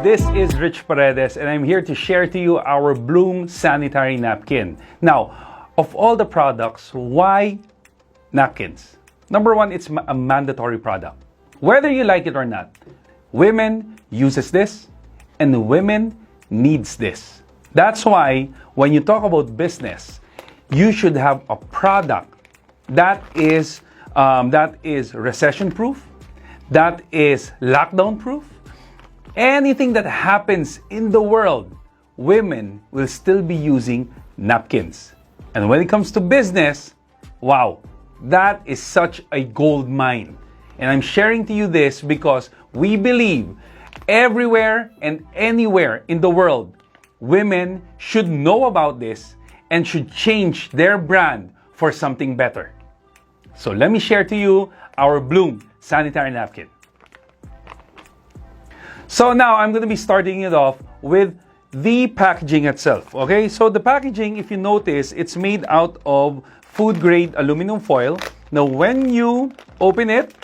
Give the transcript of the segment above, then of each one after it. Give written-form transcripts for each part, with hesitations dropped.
This is Rich Paredes and I'm here to share to you our Bloom Sanitary Napkin. Now, of all the products, why napkins? Number one, it's a mandatory product. Whether you like it or not, women uses this and women needs this. That's why when you talk about business, you should have a product that is recession-proof, that is lockdown-proof. Anything that happens in the world, women will still be using napkins. And when it comes to business, wow, that is such a gold mine. And I'm sharing to you this because we believe everywhere and anywhere in the world, women should know about this and should change their brand for something better. So let me share to you our Bloom Sanitary Napkin. So now I'm going to be starting it off with the packaging itself. Okay, so the packaging, if you notice, it's made out of food grade aluminum foil. Now when you open it,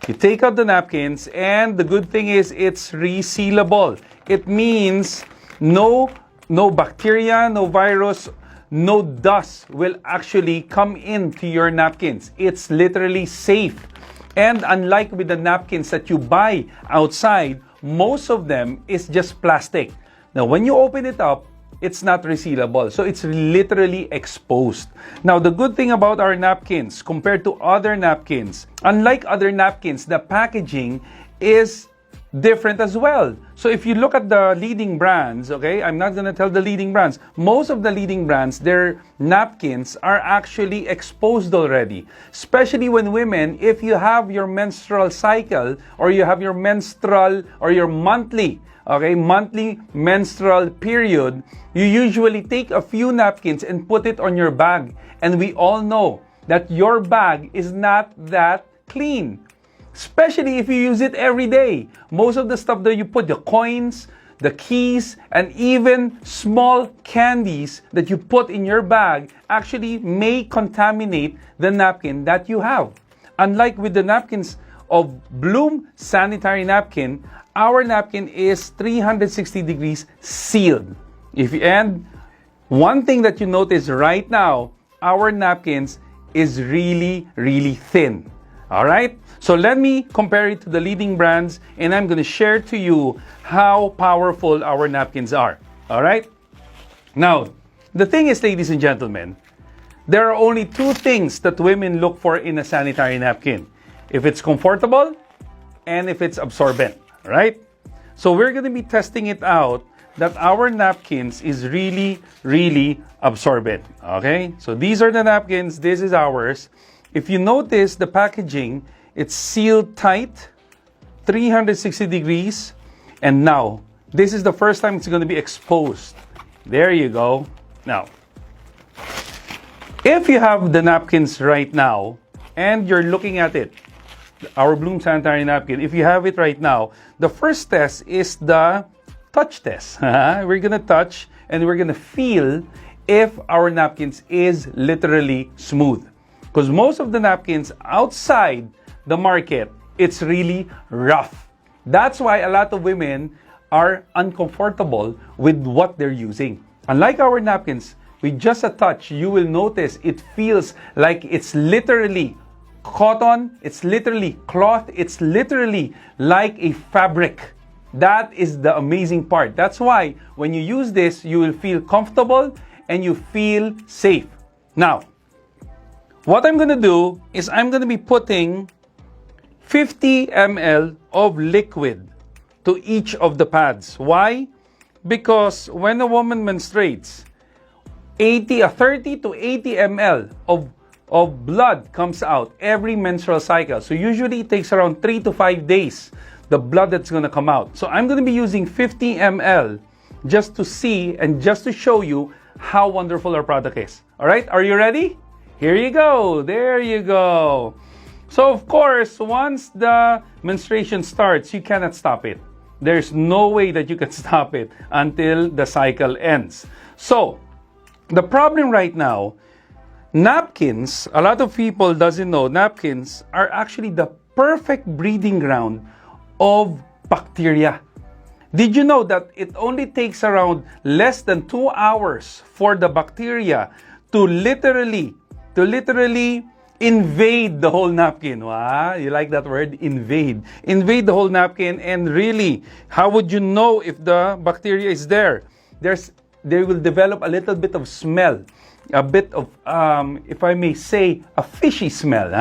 you take out the napkins, and the good thing is it's resealable. It means no bacteria, no virus, no dust will actually come into your napkins. It's literally safe. And unlike with the napkins that you buy outside, most of them is just plastic. Now, when you open it up, it's not resealable. So it's literally exposed. Now, the good thing about our napkins compared to other napkins, unlike other napkins, the packaging is different as well. So if you look at the leading brands, okay, I'm not going to tell the leading brands. Most of the leading brands, their napkins are actually exposed already. Especially when women, if you have your menstrual cycle or you have your menstrual or your monthly menstrual period, you usually take a few napkins and put it on your bag. And we all know that your bag is not that clean. Especially if you use it every day. Most of the stuff that you put, the coins, the keys, and even small candies that you put in your bag actually may contaminate the napkin that you have. Unlike with the napkins of Bloom Sanitary Napkin, our napkin is 360 degrees sealed. And one thing that you notice right now, our napkins is really, really thin. Alright? So let me compare it to the leading brands, and I'm going to share to you how powerful our napkins are. Alright? Now, the thing is, ladies and gentlemen, there are only two things that women look for in a sanitary napkin. If it's comfortable and if it's absorbent. Right? So we're going to be testing it out that our napkins is really, really absorbent. Okay? So these are the napkins. This is ours. If you notice the packaging, it's sealed tight, 360 degrees. And now, this is the first time it's going to be exposed. There you go. Now, if you have the napkins right now, and you're looking at it, our Bloom Sanitary Napkin, if you have it right now, the first test is the touch test. We're going to touch and we're going to feel if our napkins is literally smooth. Because most of the napkins outside the market, it's really rough. That's why a lot of women are uncomfortable with what they're using. Unlike our napkins, with just a touch, you will notice it feels like it's literally cotton, it's literally cloth, it's literally like a fabric. That is the amazing part. That's why when you use this, you will feel comfortable and you feel safe. Now, what I'm going to do is I'm going to be putting 50 ml of liquid to each of the pads. Why? Because when a woman menstruates, 30 to 80 ml of blood comes out every menstrual cycle. So usually it takes around 3 to 5 days, the blood that's going to come out. So I'm going to be using 50 ml just to see and just to show you how wonderful our product is. All right, are you ready? Here you go. There you go. So, of course, once the menstruation starts, you cannot stop it. There's no way that you can stop it until the cycle ends. So, the problem right now, napkins, a lot of people doesn't know, napkins are actually the perfect breeding ground of bacteria. Did you know that it only takes around less than 2 hours for the bacteria to literally invade the whole napkin? Wow, you like that word? Invade. Invade the whole napkin, and really, how would you know if the bacteria is there? They will develop a little bit of smell, a bit of, if I may say, a fishy smell,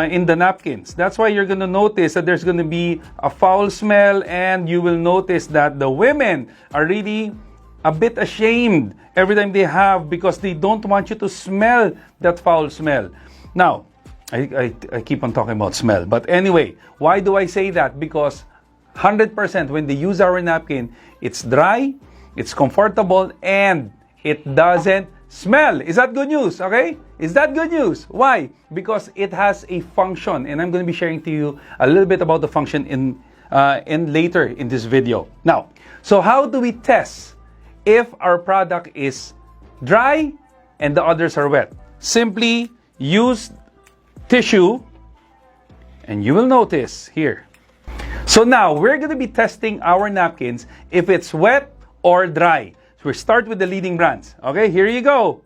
in the napkins. That's why you're going to notice that there's going to be a foul smell, and you will notice that the women are really a bit ashamed every time they have, because they don't want you to smell that foul smell. Now, I keep on talking about smell. But anyway, why do I say that? Because 100% when they use our napkin, it's dry, it's comfortable, and it doesn't smell. Is that good news? Okay? Is that good news? Why? Because it has a function, and I'm going to be sharing to you a little bit about the function in later in this video. Now, so how do we test if our product is dry and the others are wet? Simply use tissue, and you will notice here. So now we're going to be testing our napkins if it's wet or dry. So we start with the leading brands. Okay, here you go.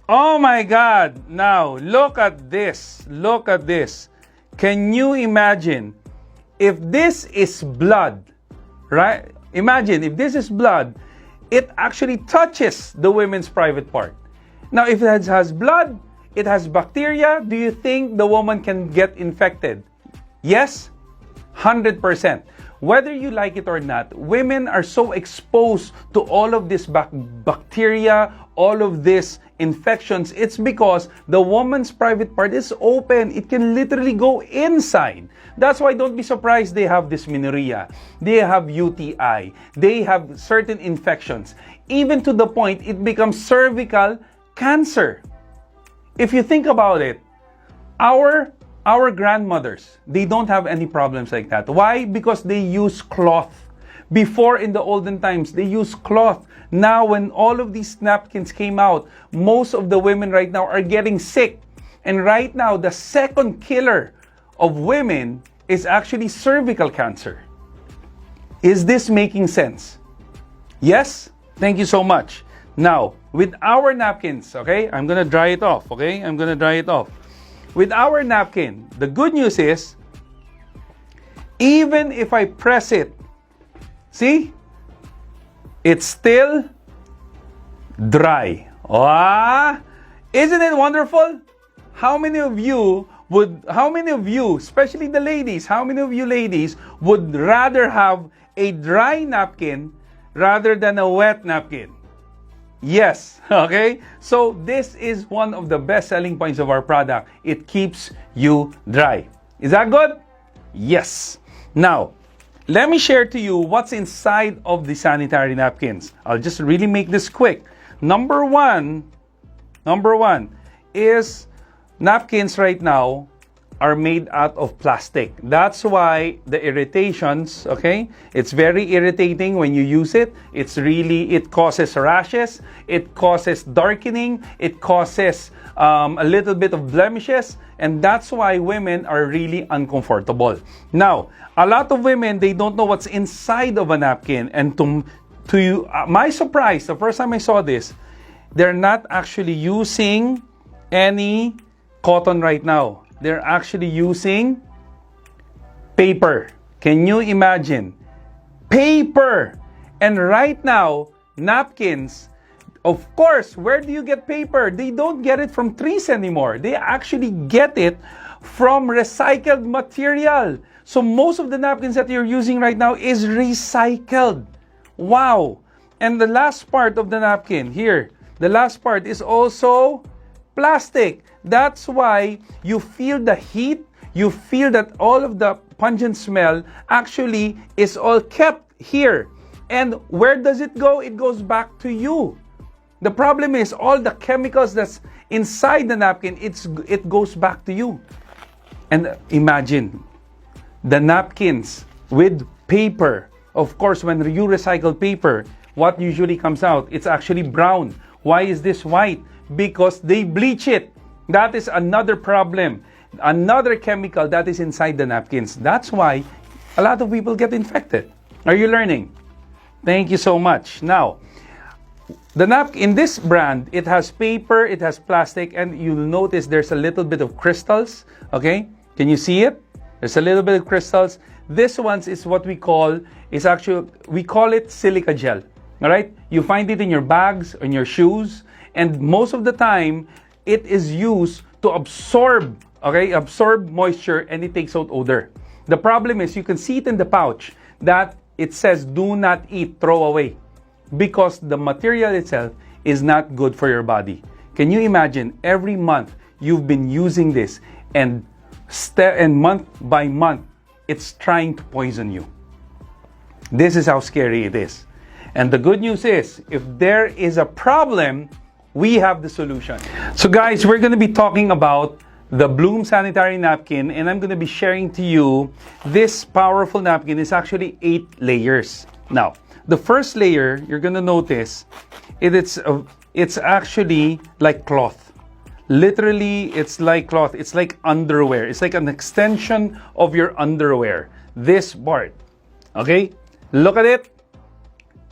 Oh my God! Now look at this. Look at this. Can you imagine if this is blood, right? Imagine if this is blood, it actually touches the women's private part. Now, if it has blood, it has bacteria, do you think the woman can get infected? Yes, 100%. Whether you like it or not, women are so exposed to all of this bacteria, all of these infections. It's because the woman's private part is open. It can literally go inside. That's why don't be surprised they have dysmenorrhea, they have UTI, they have certain infections, even to the point it becomes cervical cancer. If you think about it, our grandmothers, they don't have any problems like that. Why? Because they use cloth. Before, in the olden times, they used cloth. Now, when all of these napkins came out, most of the women right now are getting sick. And right now, the second killer of women is actually cervical cancer. Is this making sense? Yes? Thank you so much. Now, with our napkins, okay, I'm gonna dry it off, okay? I'm gonna dry it off. With our napkin, the good news is, even if I press it, see? It's still dry. Ah, isn't it wonderful? How many of you, especially the ladies, how many of you ladies would rather have a dry napkin rather than a wet napkin? Yes, okay? So this is one of the best selling points of our product. It keeps you dry. Is that good? Yes. Now, let me share to you what's inside of the sanitary napkins. I'll just really make this quick. Number one is napkins right now are made out of plastic. That's why the irritations, okay? It's very irritating when you use it. It causes rashes, it causes darkening, it causes a little bit of blemishes, and that's why women are really uncomfortable. Now, a lot of women, they don't know what's inside of a napkin, and to my surprise, the first time I saw this, they're not actually using any cotton right now. They're actually using paper. Can you imagine? Paper! And right now, napkins, of course, where do you get paper? They don't get it from trees anymore. They actually get it from recycled material. So most of the napkins that you're using right now is recycled. Wow! And the last part of the napkin, here, the last part is also plastic. That's why you feel the heat, you feel that all of the pungent smell actually is all kept here. And where does it go? It goes back to you. The problem is all the chemicals that's inside the napkin, it goes back to you. And imagine the napkins with paper. Of course, when you recycle paper, what usually comes out? It's actually brown. Why is this white? Because they bleach it. That is another problem. Another chemical that is inside the napkins. That's why a lot of people get infected. Are you learning? Thank you so much. Now, the napkin in this brand, it has paper, it has plastic, and you'll notice there's a little bit of crystals. Okay, can you see it? There's a little bit of crystals. This one is what we call, we call it silica gel. All right, you find it in your bags, in your shoes, and most of the time, it is used to absorb moisture, and it takes out odor. The problem is you can see it in the pouch that it says do not eat, throw away, because the material itself is not good for your body. Can you imagine every month you've been using this, and month by month it's trying to poison you? This is how scary it is. And the good news is, if there is a problem, we have the solution. So guys, we're going to be talking about the Bloom Sanitary Napkin, and I'm going to be sharing to you this powerful napkin. Is actually 8 layers. Now, the first layer, you're going to notice, it's actually like cloth. Literally, it's like cloth. It's like underwear. It's like an extension of your underwear. This part. Okay? Look at it.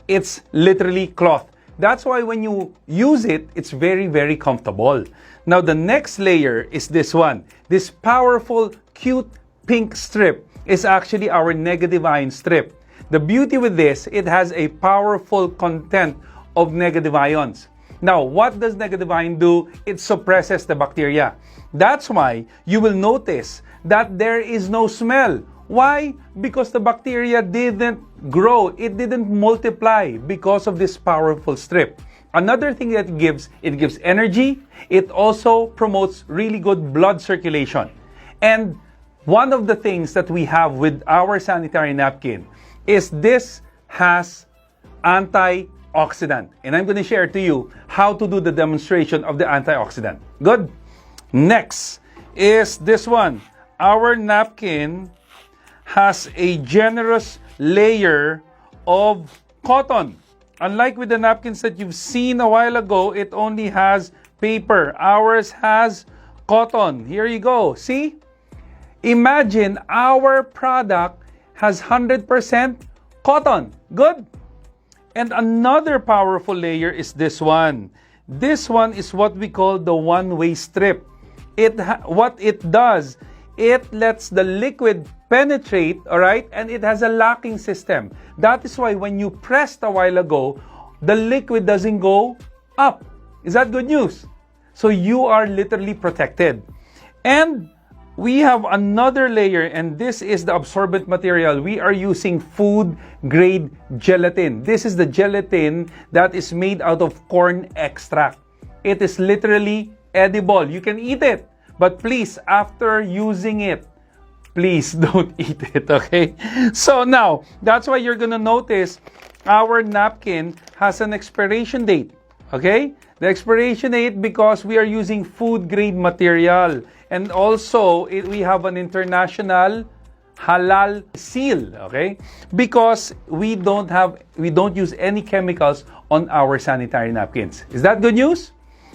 It's literally cloth. That's why when you use it, it's very, very comfortable. Now, the next layer is this one. This powerful, cute pink strip is actually our negative ion strip. The beauty with this, it has a powerful content of negative ions. Now, what does negative ion do? It suppresses the bacteria. That's why you will notice that there is no smell. Why? Because the bacteria didn't grow. It didn't multiply because of this powerful strip. Another thing that it gives energy. It also promotes really good blood circulation. And one of the things that we have with our sanitary napkin is this has antioxidant. And I'm going to share to you how to do the demonstration of the antioxidant. Good? Next is this one. Our napkin has a generous layer of cotton. Unlike with the napkins that you've seen a while ago, it only has paper. Ours has cotton. Here you go. See? Imagine our product has 100% cotton. Good? And another powerful layer is this one. This one is what we call the one-way strip. What it does, it lets the liquid penetrate, all right, and it has a locking system. That is why when you pressed a while ago, the liquid doesn't go up. Is that good news? So you are literally protected. And we have another layer, and this is the absorbent material. We are using food-grade gelatin. This is the gelatin that is made out of corn extract. It is literally edible. You can eat it. But please, after using it, please don't eat it, okay? So now, that's why you're gonna notice our napkin has an expiration date, okay? The expiration date because we are using food-grade material. And also, we have an international halal seal, okay? Because we don't use any chemicals on our sanitary napkins. Is that good news?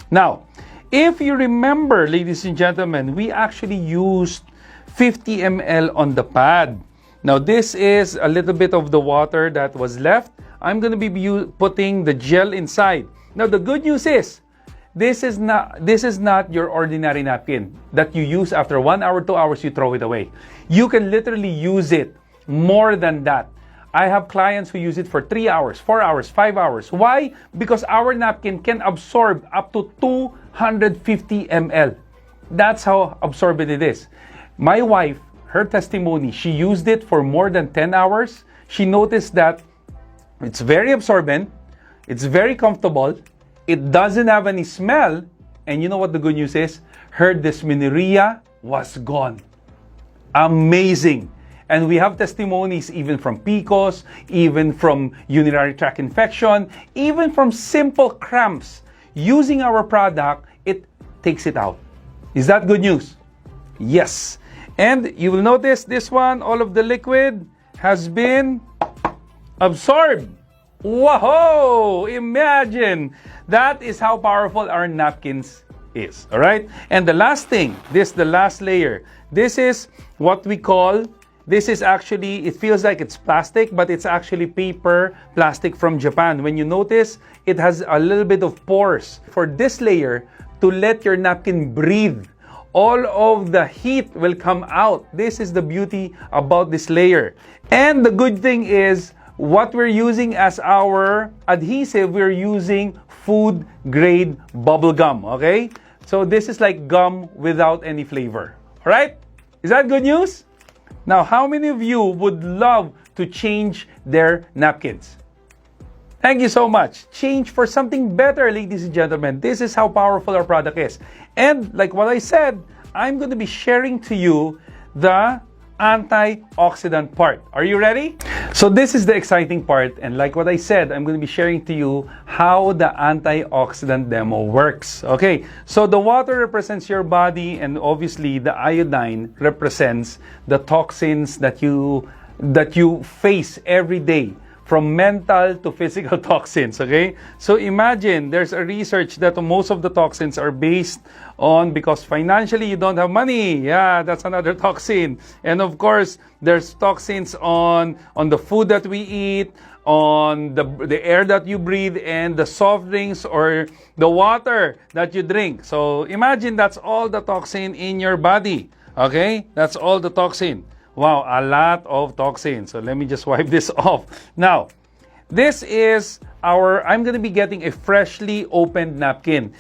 Now, if you remember, ladies and gentlemen, we actually used 50 ml on the pad. Now, this is a little bit of the water that was left. I'm going to be putting the gel inside. Now, the good news is, this is not your ordinary napkin that you use after 1 hour, 2 hours, you throw it away. You can literally use it more than that. I have clients who use it for 3 hours, 4 hours, 5 hours. Why? Because our napkin can absorb up to 250 ml. That's how absorbent it is. My wife, her testimony, she used it for more than 10 hours. She noticed that it's very absorbent, it's very comfortable, it doesn't have any smell, and you know what the good news is? Her dysmenorrhea was gone. Amazing. And we have testimonies even from PIKOS, even from urinary tract infection, even from simple cramps. Using our product, it takes it out. Is that good news? Yes. And you will notice this one, all of the liquid has been absorbed. Whoa! Imagine! That is how powerful our napkins is. All right? And the last thing, the last layer. This is what we call This is actually, it feels like it's plastic, but it's actually paper plastic from Japan. When you notice, it has a little bit of pores for this layer to let your napkin breathe. All of the heat will come out. This is the beauty about this layer. And the good thing is, what we're using as our adhesive, we're using food grade bubble gum, okay? So this is like gum without any flavor. All right? Is that good news? Now, how many of you would love to change their napkins? Thank you so much. Change for something better, ladies and gentlemen. This is how powerful our product is. And like what I said, I'm going to be sharing to you the antioxidant part. Are you ready? So this is the exciting part. And like what I said, I'm going to be sharing to you how the antioxidant demo works. Okay, so the water represents your body, and obviously the iodine represents the toxins that you face every day, from mental to physical toxins, okay? So imagine there's a research that most of the toxins are based on because financially you don't have money. Yeah, that's another toxin. And of course, there's toxins on the food that we eat, on the air that you breathe, and the soft drinks or the water that you drink. So imagine that's all the toxin in your body, okay? That's all the toxin. Wow, a lot of toxins. So let me just wipe this off. Now, this is I'm going to be getting a freshly opened napkin.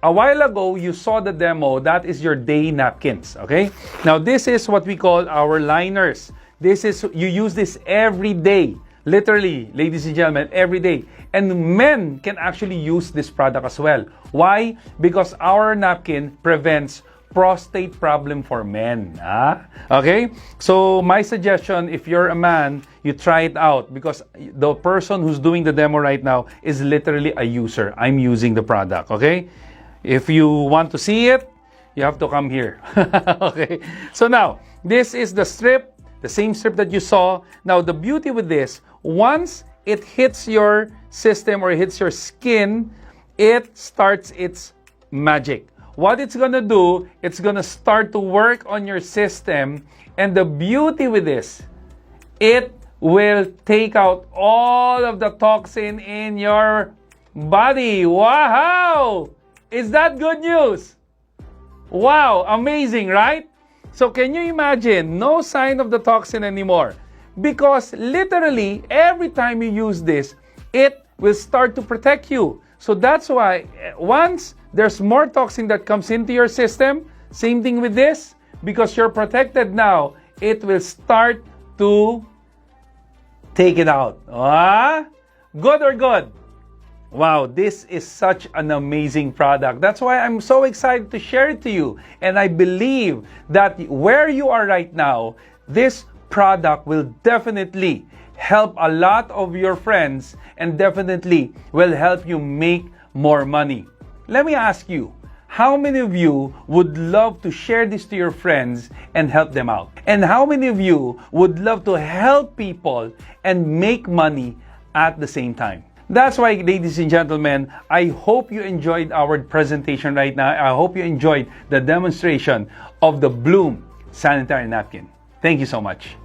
A while ago, you saw the demo. That is your day napkins, okay? Now, this is what we call our liners. You use this every day. Literally, ladies and gentlemen, every day. And men can actually use this product as well. Why? Because our napkin prevents prostate problem for men. Okay? So my suggestion, if you're a man, you try it out, because the person who's doing the demo right now is literally a user. I'm using the product. Okay? If you want to see it, you have to come here. Okay? So now, this is the strip, the same strip that you saw. Now, the beauty with this, once it hits your system or it hits your skin, it starts its magic. What it's going to do, it's going to start to work on your system. And the beauty with this, it will take out all of the toxin in your body. Wow! Is that good news? Wow, amazing, right? So can you imagine, no sign of the toxin anymore? Because literally, every time you use this, it will start to protect you. So that's why once there's more toxin that comes into your system, same thing with this, because you're protected now, it will start to take it out. Good or good? Wow, this is such an amazing product. That's why I'm so excited to share it to you. And I believe that where you are right now, this product will definitely help a lot of your friends and definitely will help you make more money. Let me ask you, how many of you would love to share this to your friends and help them out? And how many of you would love to help people and make money at the same time? That's why, ladies and gentlemen, I hope you enjoyed our presentation right now. I hope you enjoyed the demonstration of the Bloom Sanitary Napkin. Thank you so much.